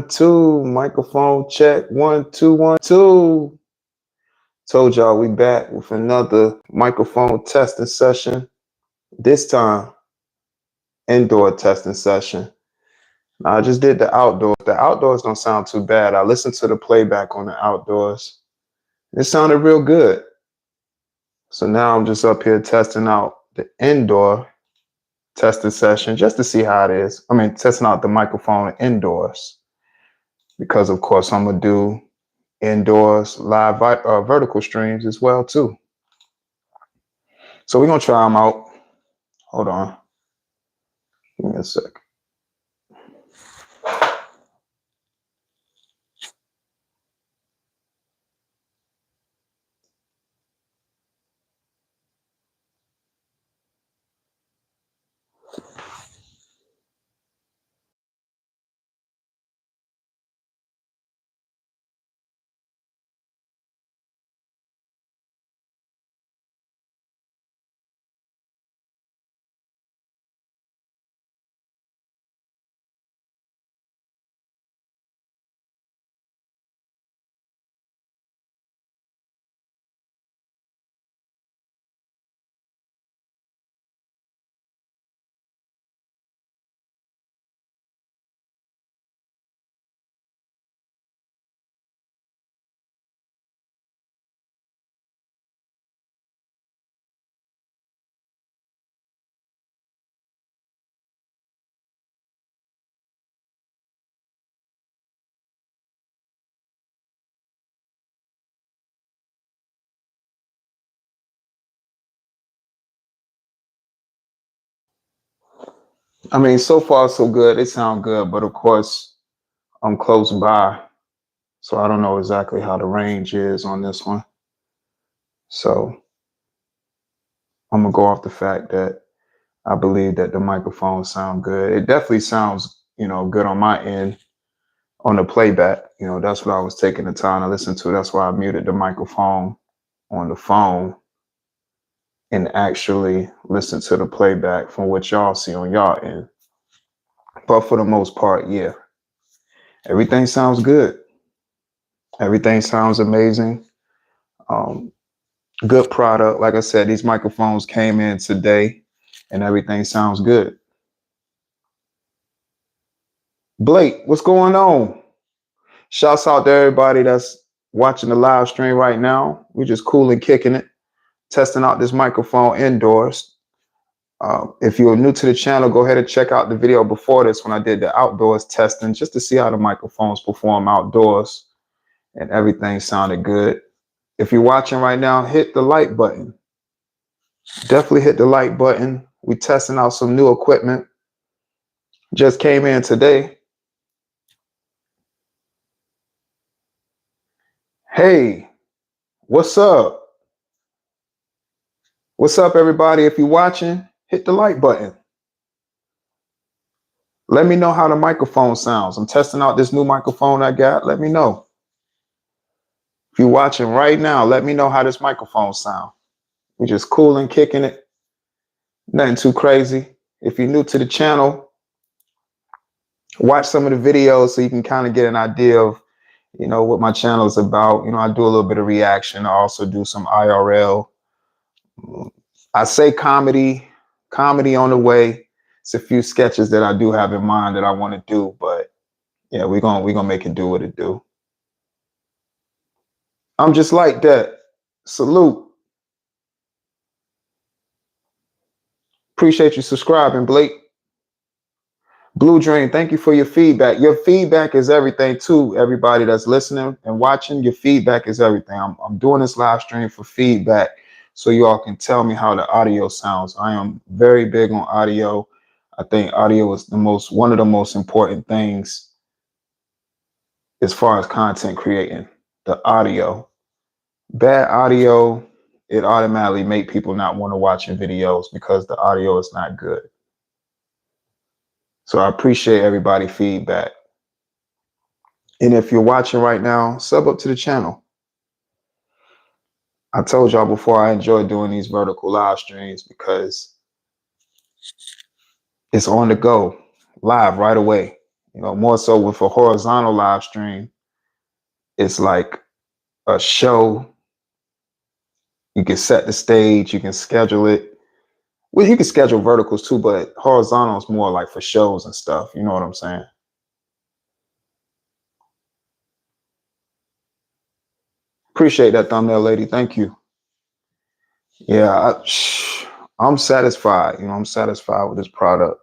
Two, microphone check. 1 2 1 2. Told y'all we back with another microphone testing session. This time, indoor testing session. Now, I just did the outdoors. The outdoors don't sound too bad. I listened to the playback on the outdoors. It sounded real good. So now I'm just up here testing out the indoor testing session just to see how it is. I mean, testing out the microphone indoors because, of course, I'm gonna do indoors live vertical streams as well too. So we're gonna try them out. Hold on, give me a sec. I mean, so far so good. It sounds good, but of course I'm close by, so I don't know exactly how the range is on this one. So I'm gonna go off the fact that I believe that the microphone sound good. It definitely sounds, good on my end on the playback. That's what I was taking the time to listen to. That's why I muted the microphone on the phone and actually listen to the playback from what y'all see on y'all end. But for the most part, yeah, everything sounds good. Everything sounds amazing. Um, Good product. Like I said, these microphones came in today and everything sounds good. Blake, what's going on? Shouts out to everybody that's watching the live stream right now. We're just cool and kicking it, testing out this microphone indoors. If you're new to the channel, go ahead and check out the video before this when I did the outdoors testing just to see how the microphones perform outdoors, and everything sounded good. If you're watching right now, hit the like button. Definitely hit the like button. We testing out some new equipment. Just came in today. Hey, what's up? What's up, everybody? If you're watching, hit the like button. Let me know how the microphone sounds. I'm testing out this new microphone I got. Let me know. If you're watching right now, let me know how this microphone sounds. We're just cool and kicking it. Nothing too crazy. If you're new to the channel, watch some of the videos so you can kind of get an idea of, what my channel is about. I do a little bit of reaction. I also do some IRL. I say comedy on the way. It's a few sketches that I do have in mind that I want to do, but yeah, we're gonna make it do what it do. I'm just like that. Salute. Appreciate you subscribing, Blake. Blue Dream, thank you for your feedback. Your feedback is everything too, everybody that's listening and watching. Your feedback is everything. I'm doing this live stream for feedback so you all can tell me how the audio sounds. I am very big on audio. I think audio is one of the most important things as far as content creating. The audio. Bad audio, it automatically make people not want to watch your videos because the audio is not good. So I appreciate everybody feedback. And if you're watching right now, sub up to the channel. I told y'all before I enjoy doing these vertical live streams because it's on the go, live right away. More so with a horizontal live stream, it's like a show. You can set the stage, you can schedule it. Well, you can schedule verticals too, but horizontal is more like for shows and stuff. You know what I'm saying? Appreciate that thumbnail, lady. Thank you. Yeah, I'm satisfied. I'm satisfied with this product.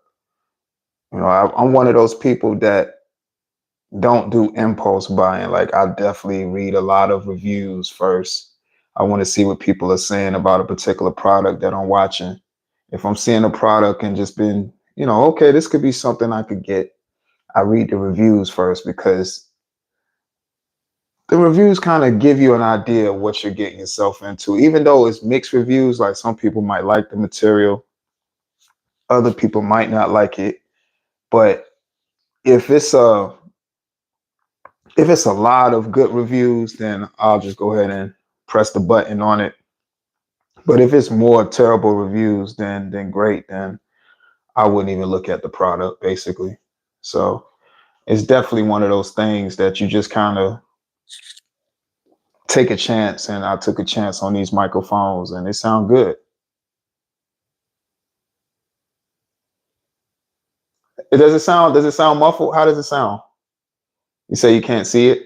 I'm one of those people that don't do impulse buying. Like, I definitely read a lot of reviews first. I want to see what people are saying about a particular product that I'm watching. If I'm seeing a product and just been, okay, this could be something I could get, I read the reviews first, because the reviews kind of give you an idea of what you're getting yourself into. Even though it's mixed reviews, like some people might like the material, other people might not like it. But if it's a lot of good reviews, then I'll just go ahead and press the button on it. But if it's more terrible reviews, then great, then I wouldn't even look at the product, basically. So it's definitely one of those things that you just kind of take a chance, and I took a chance on these microphones, and they sound good. Does it sound muffled? How does it sound? You say you can't see it?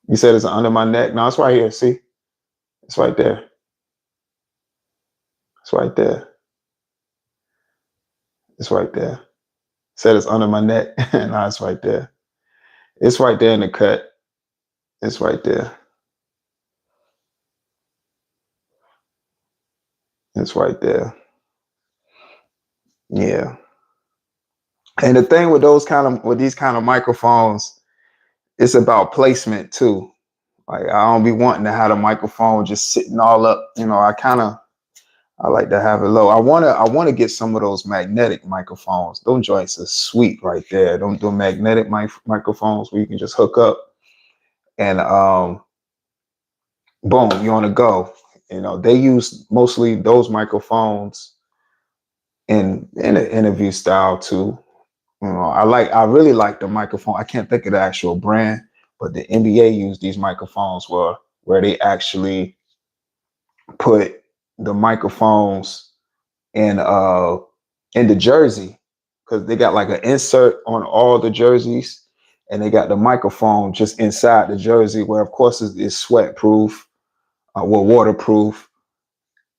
You said it's under my neck? No, it's right here. See? It's right there. It's right there. It's right there. Said it's under my neck. No, it's right there. It's right there in the cut. It's right there. It's right there. Yeah. And the thing with these kind of microphones, it's about placement too. Like, I don't be wanting to have the microphone just sitting all up. I like to have it low. I wanna get some of those magnetic microphones. Those joints are sweet right there. Don't do magnetic microphones where you can just hook up and boom, you're on the go. They use mostly those microphones in an interview style too. I really like the microphone. I can't think of the actual brand, but the NBA use these microphones where they actually put the microphones in the jersey, because they got like an insert on all the jerseys, and they got the microphone just inside the jersey, where of course it's sweat proof, waterproof,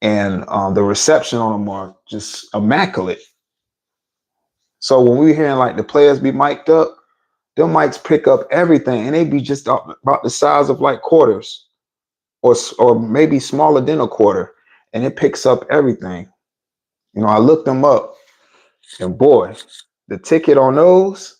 and the reception on them are just immaculate. So when we hearing like the players be mic'd up, them mics pick up everything, and they be just about the size of like quarters, or maybe smaller than a quarter, and it picks up everything. I looked them up, and boy, the ticket on those,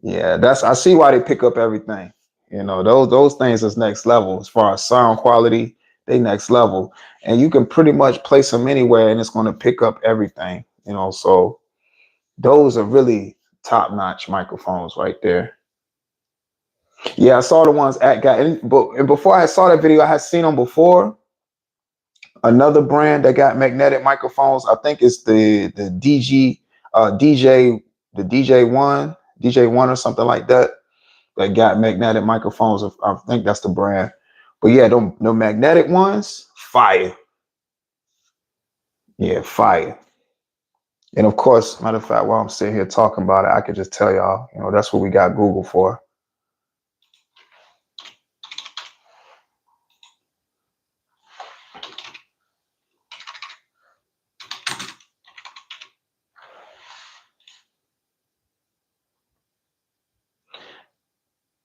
yeah, I see why they pick up everything. Those things is next level as far as sound quality. They next level, and you can pretty much place them anywhere, and it's going to pick up everything. So those are really top notch microphones right there. Yeah, I saw the ones at got, and before I saw that video, I had seen them before. Another brand that got magnetic microphones, I think it's the DJ1 or something like that. That got magnetic microphones. I think that's the brand. But yeah, the magnetic ones, fire. Yeah, fire. And of course, matter of fact, while I'm sitting here talking about it, I could just tell y'all, that's what we got Google for.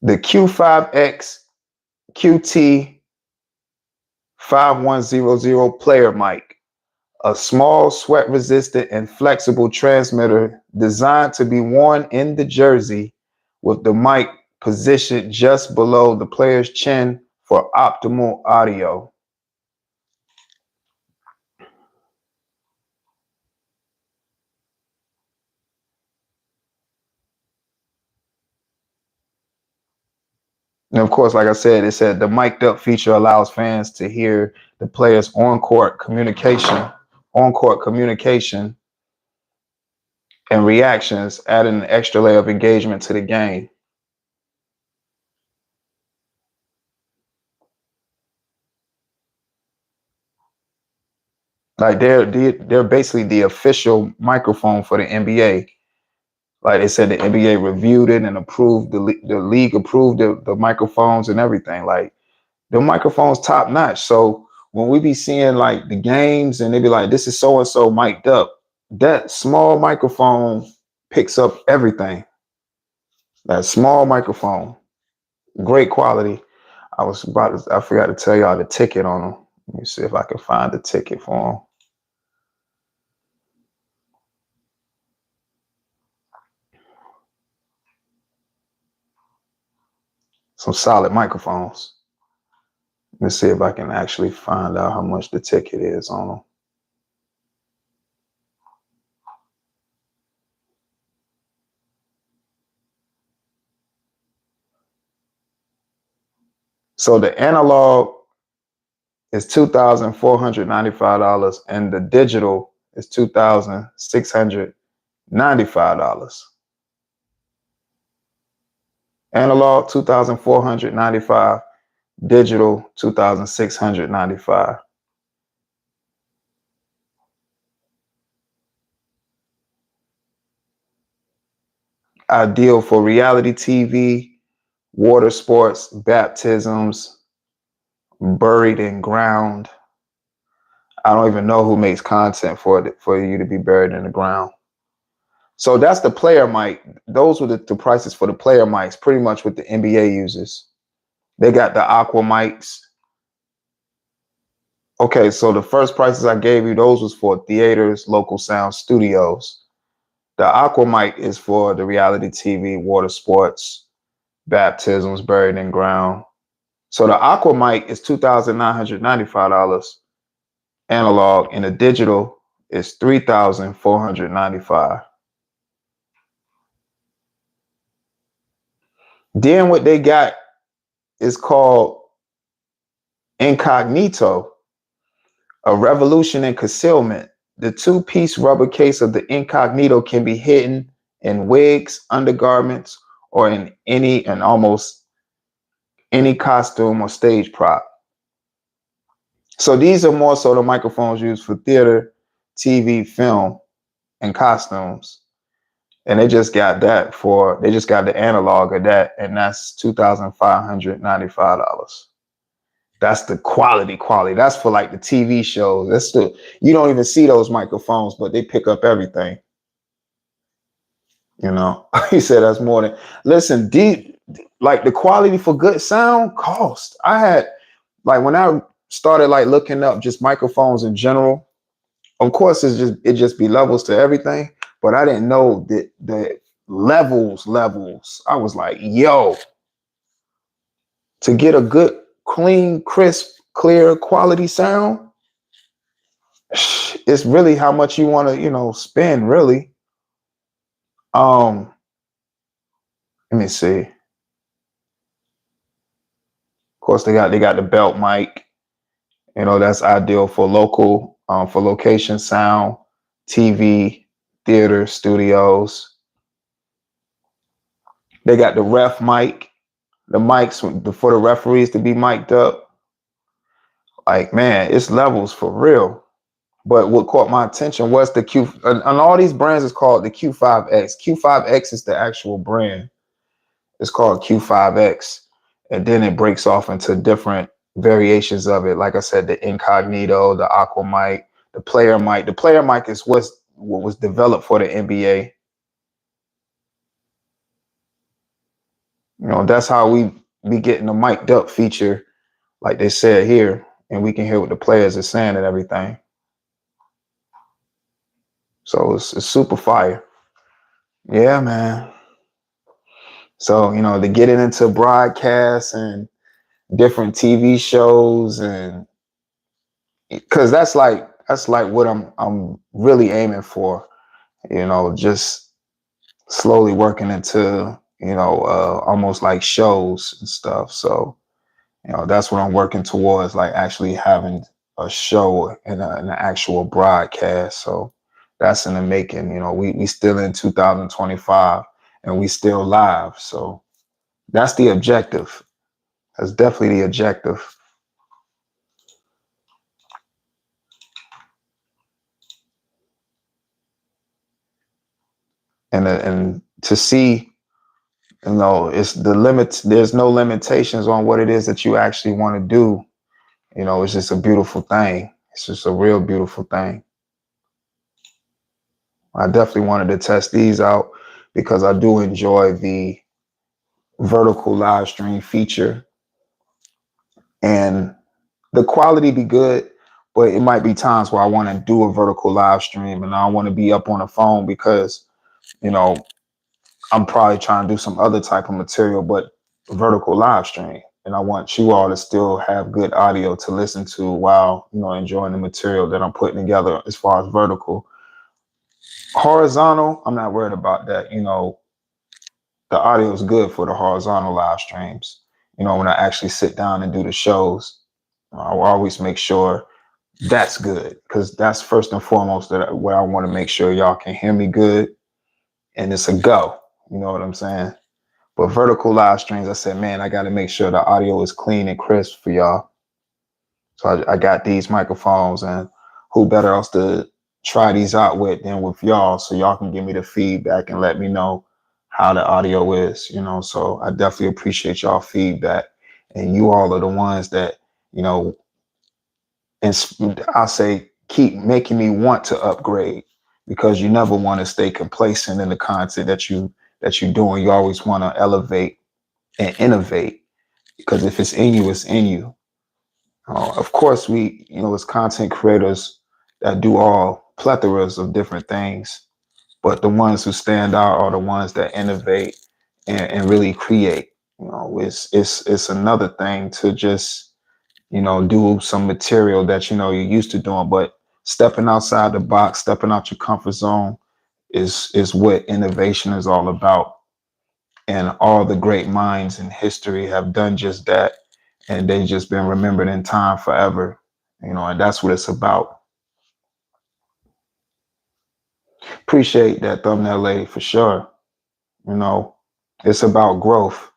The Q5X QT 5100 player mic, a small, sweat-resistant, and flexible transmitter designed to be worn in the jersey, with the mic positioned just below the player's chin for optimal audio. And of course, like I said, it said the mic'd up feature allows fans to hear the player's on-court communication and reactions, adding an extra layer of engagement to the game. Like they're basically the official microphone for the NBA. Like they said, the NBA reviewed it and approved the league approved the microphones and everything. Like the microphones top notch. So when we be seeing like the games and they be like, this is so and so mic'd up, that small microphone picks up everything. That small microphone, great quality. I forgot to tell y'all the ticket on them. Let me see if I can find the ticket for them. Some solid microphones. Let's see if I can actually find out how much the ticket is on them. So the analog is $2,495 and the digital is $2,695. Analog $2,495, digital $2,695. Ideal for reality TV, water sports, baptisms, buried in ground. I don't even know who makes content for you to be buried in the ground. So that's the player mic. Those were the prices for the player mics, pretty much what the NBA uses. They got the Aqua mics. Okay, so the first prices I gave you, those was for theaters, local sound studios. The Aqua mic is for the reality TV, water sports, baptisms, buried in ground. So the Aqua mic is $2,995 analog, and the digital is $3,495. Then what they got is called Incognito, a revolution in concealment. The two-piece rubber case of the Incognito can be hidden in wigs, undergarments, or in any and almost any costume or stage prop. So these are more so the microphones used for theater, TV, film, and costumes. And they just got the analog of that, and that's $2,595. That's the quality. That's for like the TV shows. You don't even see those microphones, but they pick up everything. You know, he said that's more than, listen, like the quality for good sound cost. I had, like, when I started like looking up just microphones in general, of course it just be levels to everything, but I didn't know that the levels. I was like, yo, to get a good, clean, crisp, clear, quality sound, it's really how much you want to, spend, really. Let me see. Of course, they got the belt mic. That's ideal for local, for location sound, TV, theater, studios. They got the ref mic, the mics for the referees to be mic'd up. Like, man, it's levels for real. But what caught my attention was the Q, and all these brands is called the Q5X. Q5X is the actual brand. It's called Q5X. And then it breaks off into different variations of it. Like I said, the Incognito, the Aqua mic, the player mic. The player mic is what was developed for the NBA. That's how we be getting the mic'd up feature, like they said here, and we can hear what the players are saying and everything. So it's super fire. Yeah, man. So, to get it into broadcasts and different TV shows, and because that's like what I'm really aiming for, just slowly working into, almost like shows and stuff. So, that's what I'm working towards, like actually having a show and an actual broadcast. So that's in the making. You know, we still in 2025 and we still live. So that's the objective. That's definitely the objective. And to see, you know, it's the limits. There's no limitations on what it is that you actually want to do. You know, it's just a beautiful thing. It's just a real beautiful thing. I definitely wanted to test these out because I do enjoy the vertical live stream feature, and the quality be good, but it might be times where I want to do a vertical live stream and I want to be up on the phone because, you know, I'm probably trying to do some other type of material, but vertical live stream. And I want you all to still have good audio to listen to while, you know, enjoying the material that I'm putting together as far as vertical. Horizontal, I'm not worried about that. You know, the audio is good for the horizontal live streams. You know, when I actually sit down and do the shows, I will always make sure that's good because that's first and foremost that where I want to make sure y'all can hear me good and it's a go. You know what I'm saying? But vertical live streams, I said, man, I got to make sure the audio is clean and crisp for y'all. So I got these microphones, and who better else to try these out with than with y'all, so y'all can give me the feedback and let me know how the audio is, you know. So I definitely appreciate y'all feedback, and you all are the ones that, you know, and I'll say keep making me want to upgrade because you never want to stay complacent in the content that you're doing. You always want to elevate and innovate because if it's in you, it's in you. Of course, we, you know, as content creators that do all plethoras of different things, but the ones who stand out are the ones that innovate and really create. You know, it's another thing to just, you know, do some material that, you know, you're used to doing, but stepping outside the box, stepping out your comfort zone is what innovation is all about. And all the great minds in history have done just that. And they've just been remembered in time forever, you know, and that's what it's about. Appreciate that thumbnail lady for sure. You know, it's about growth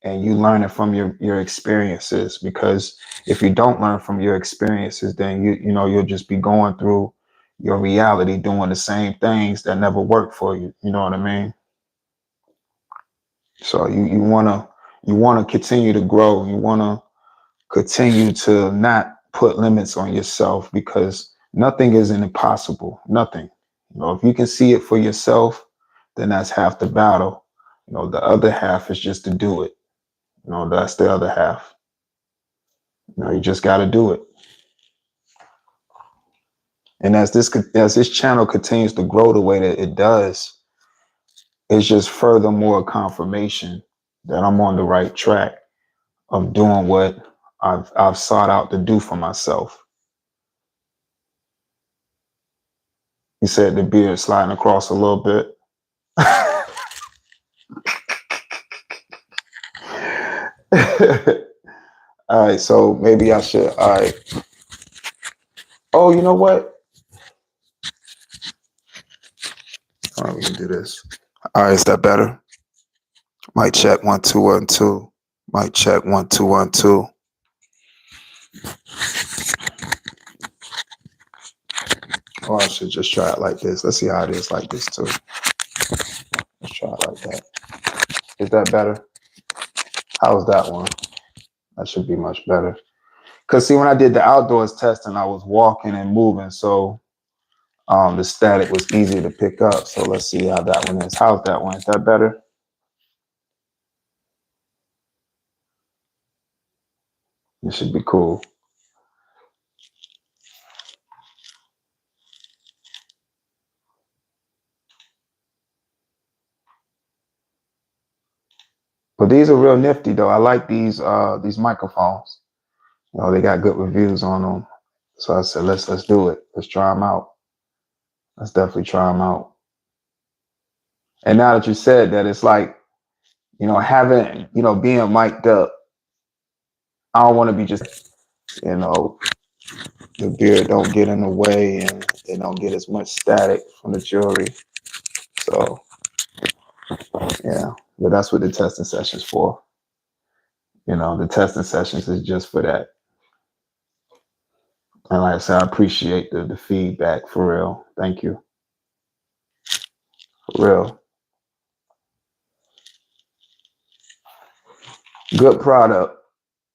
and you learning from your experiences, because if you don't learn from your experiences, then you know, you'll just be going through your reality doing the same things that never worked for you. You know what I mean? So you wanna continue to grow. You wanna continue to not put limits on yourself because nothing is impossible. Nothing. You know, if you can see it for yourself, then that's half the battle. You know, the other half is just to do it. You know, that's the other half. You know, you just got to do it. And as this channel continues to grow the way that it does, it's just furthermore confirmation that I'm on the right track of doing what I've sought out to do for myself. He said the beard sliding across a little bit. All right, so maybe I should. All right. Oh, you know what? All right, we can do this. All right, is that better? Mic check 1 2 1 2. Mic check 1 2 1 2. Or I should just try it like this. Let's see how it is like this too. Let's try it like that. Is that better? How's that one? That should be much better. Cause see, when I did the outdoors testing, I was walking and moving, so the static was easier to pick up. So let's see how that one is. How's that one? Is that better? It should be cool. But these are real nifty though. I like these microphones. You know, they got good reviews on them. So I said, let's do it. Let's try them out. Let's definitely try them out. And now that you said that, it's like, you know, having, you know, being mic'd up. I don't want to be just, you know, the beard don't get in the way and they don't get as much static from the jewelry. So yeah, but that's what the testing session's for. The testing sessions is just for that. And like I said, I appreciate the feedback for real. Thank you. For real. Good product.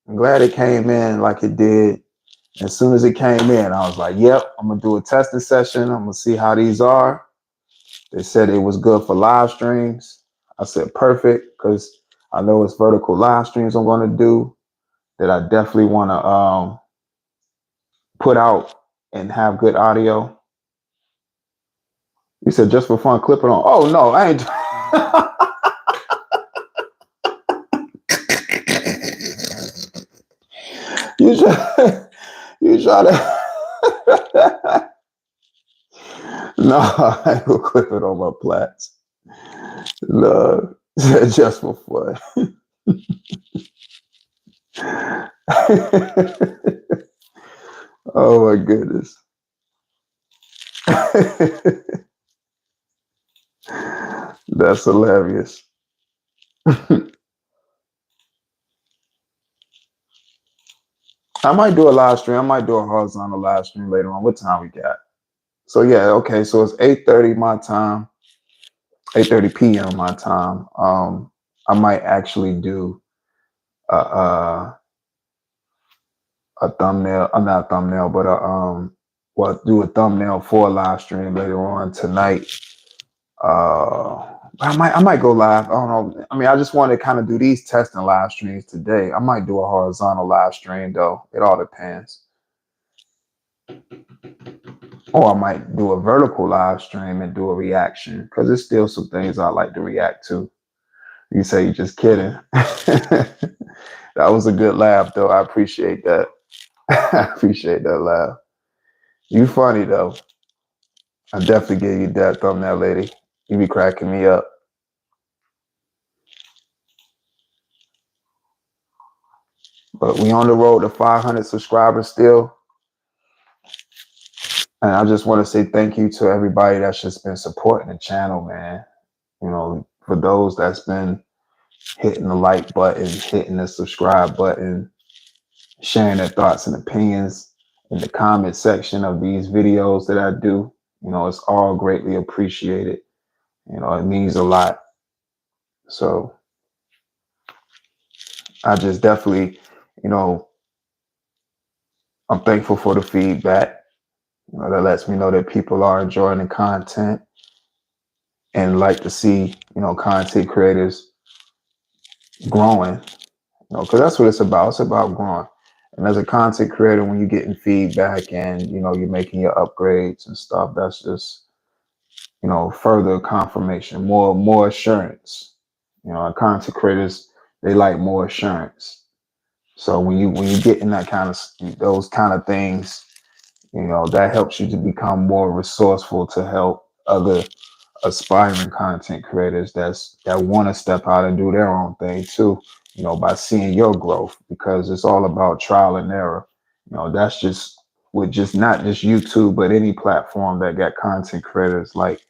I'm glad it came in like it did. As soon as it came in, I was like, yep, I'm going to do a testing session. I'm going to see how these are. They said it was good for live streams. I said, perfect, because I know it's vertical live streams I'm going to do that I definitely want to put out and have good audio. You said just for fun, clip it on. Oh, no, I ain't. You try to. No, I ain't gonna clip it on my plaits. No, just for fun. Oh my goodness. That's hilarious. I might do a live stream. I might do a horizontal live stream later on. What time we got? So yeah, okay. So it's 8:30 my time, 8:30 p.m. my time. I might actually do a thumbnail. I'm not a thumbnail, but do a thumbnail for a live stream later on tonight. I might go live. I don't know. I mean, I just want to kind of do these testing live streams today. I might do a horizontal live stream though. It all depends. Or I might do a vertical live stream and do a reaction because there's still some things I like to react to. You say you're just kidding. That was a good laugh though. I appreciate that. I appreciate that laugh. You funny though. I definitely give you that thumbnail, lady. You be cracking me up. But we on the road to 500 subscribers still. And I just want to say thank you to everybody that's just been supporting the channel, man. For those that's been hitting the like button, hitting the subscribe button, sharing their thoughts and opinions in the comment section of these videos that I do. It's all greatly appreciated. It means a lot. So I just definitely, I'm thankful for the feedback. That lets me know that people are enjoying the content and like to see, content creators growing, because that's what it's about. It's about growing. And as a content creator, when you're getting feedback and, you're making your upgrades and stuff, that's just, further confirmation, more assurance. Content creators, they like more assurance. So when you get in those kind of things, that helps you to become more resourceful to help other aspiring content creators that want to step out and do their own thing too, by seeing your growth, because it's all about trial and error. That's just with just not just YouTube, but any platform that got content creators like,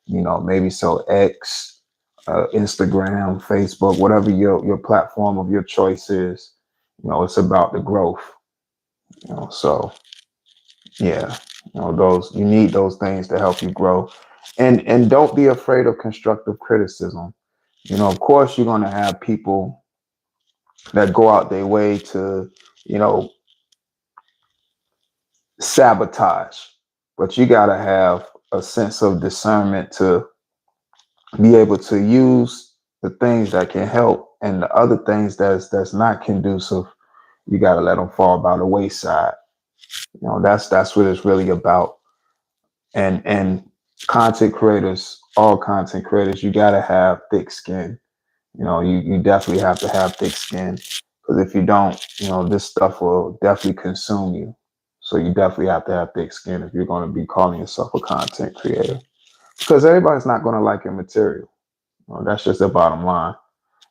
maybe so X, Instagram, Facebook, whatever your platform of your choice is, it's about the growth. So yeah, you need those things to help you grow. And don't be afraid of constructive criticism. Of course you're going to have people that go out their way to, sabotage, but you got to have a sense of discernment to be able to use the things that can help, and the other things that's not conducive, you got to let them fall by the wayside. That's what it's really about. And content creators, all content creators, you got to have thick skin. You definitely have to have thick skin, because if you don't, this stuff will definitely consume you. So you definitely have to have thick skin if you're going to be calling yourself a content creator, because everybody's not going to like your material. That's just the bottom line.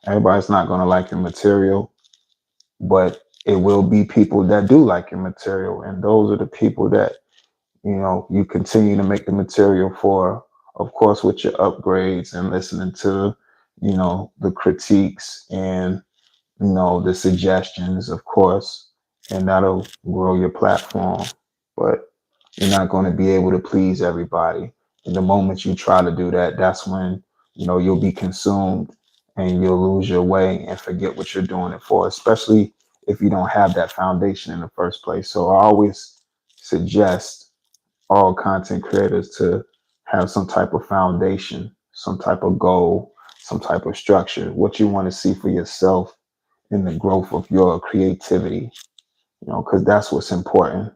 Everybody's not going to like your material, but it will be people that do like your material, and those are the people that you continue to make the material for, of course, with your upgrades and listening to the critiques and the suggestions, of course, and that'll grow your platform. But you're not going to be able to please everybody. And the moment you try to do that, that's when you'll be consumed and you'll lose your way and forget what you're doing it for, especially if you don't have that foundation in the first place. So I always suggest all content creators to have some type of foundation, some type of goal, some type of structure, what you want to see for yourself in the growth of your creativity, because that's what's important,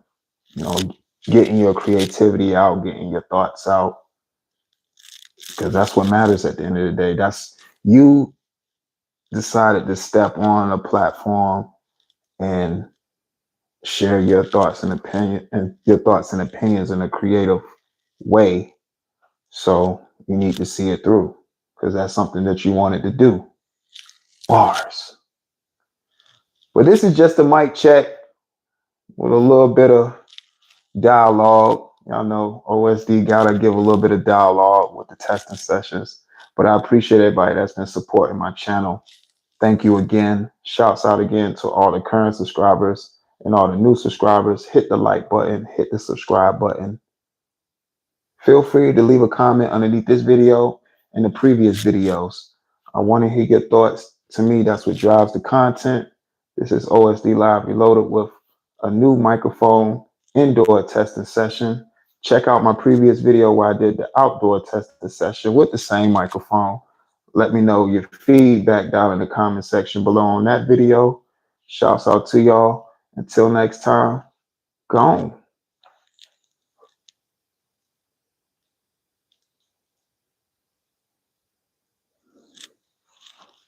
you know, getting your creativity out, getting your thoughts out, because that's what matters at the end of the day. That's you decided to step on a platform and share your thoughts and opinions in a creative way. So you need to see it through because that's something that you wanted to do. Bars. But this is just a mic check with a little bit of dialogue. Y'all know OSD gotta give a little bit of dialogue with the testing sessions. But I appreciate everybody that's been supporting my channel. Thank you again. Shouts out again to all the current subscribers and all the new subscribers. Hit the like button, hit the subscribe button. Feel free to leave a comment underneath this video and the previous videos. I want to hear your thoughts. To me, that's what drives the content. This is OSD Live Reloaded with a new microphone indoor testing session. Check out my previous video where I did the outdoor testing session with the same microphone. Let me know your feedback down in the comment section below on that video. Shouts out to y'all. Until next time, gone.